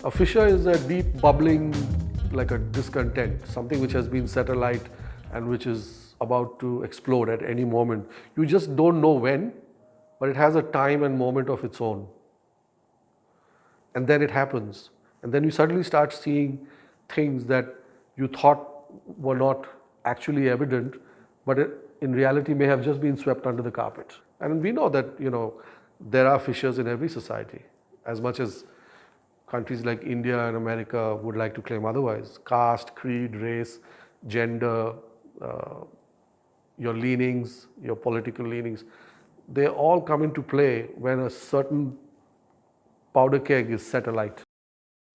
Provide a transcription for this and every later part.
A fissure is a deep bubbling, like a discontent, something which has been set alight and which is about to explode at any moment. You just don't know when, but it has a time and moment of its own. And then it happens. And then you suddenly start seeing things that you thought were not actually evident, but in reality may have just been swept under the carpet. And we know that, there are fissures in every society, as much as countries like India and America would like to claim otherwise. Caste, creed, race, gender, your leanings, your political leanings, they all come into play when a certain powder keg is set alight.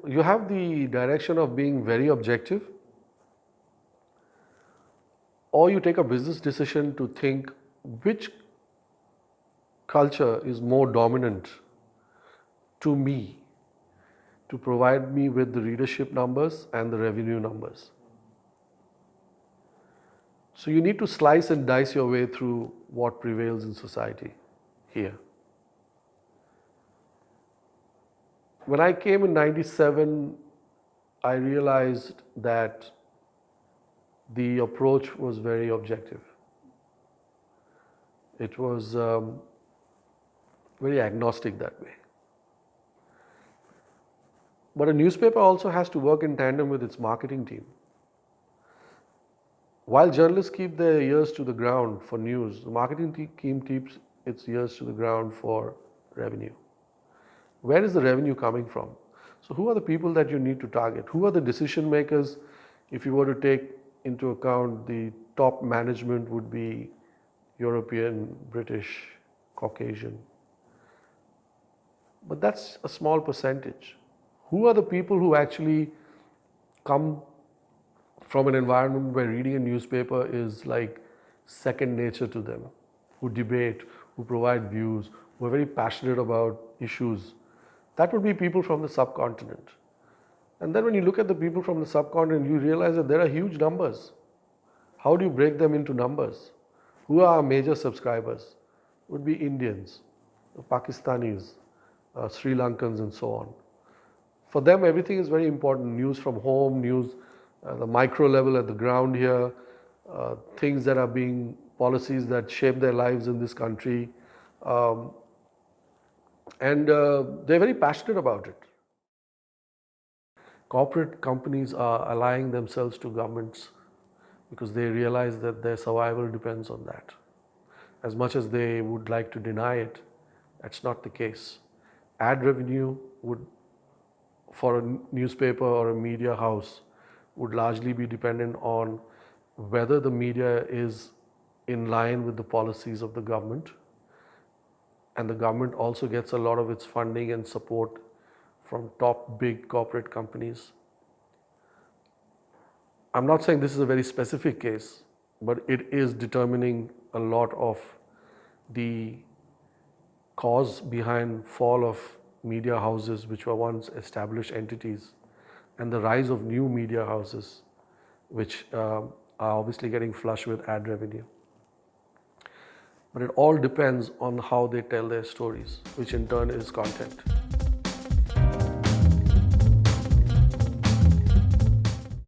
You have the direction of being very objective, or you take a business decision to think which culture is more dominant to me, to provide me with the readership numbers and the revenue numbers. So you need to slice and dice your way through what prevails in society here. When I came in '97, I realized that the approach was very objective. It was very agnostic that way. But a newspaper also has to work in tandem with its marketing team. While journalists keep their ears to the ground for news, the marketing team keeps its ears to the ground for revenue. Where is the revenue coming from? So who are the people that you need to target? Who are the decision makers? If you were to take into account the top management would be European, British, Caucasian. But that's a small percentage. Who are the people who actually come from an environment where reading a newspaper is like second nature to them, who debate, who provide views, who are very passionate about issues? That would be people from the subcontinent. And then when you look at the people from the subcontinent, you realize that there are huge numbers. How do you break them into numbers? Who are our major subscribers? Would be Indians, Pakistanis, Sri Lankans and so on. For them, everything is very important. News from home, news the micro level at the ground here, things that are being, policies that shape their lives in this country. And they're very passionate about it. Corporate companies are allying themselves to governments because they realize that their survival depends on that. As much as they would like to deny it, that's not the case. Ad revenue would, for a newspaper or a media house, would largely be dependent on whether the media is in line with the policies of the government. And the government also gets a lot of its funding and support from top big corporate companies. I'm not saying this is a very specific case, but it is determining a lot of the cause behind fall of media houses which were once established entities, and the rise of new media houses which are obviously getting flush with ad revenue. But it all depends on how they tell their stories, which in turn is content.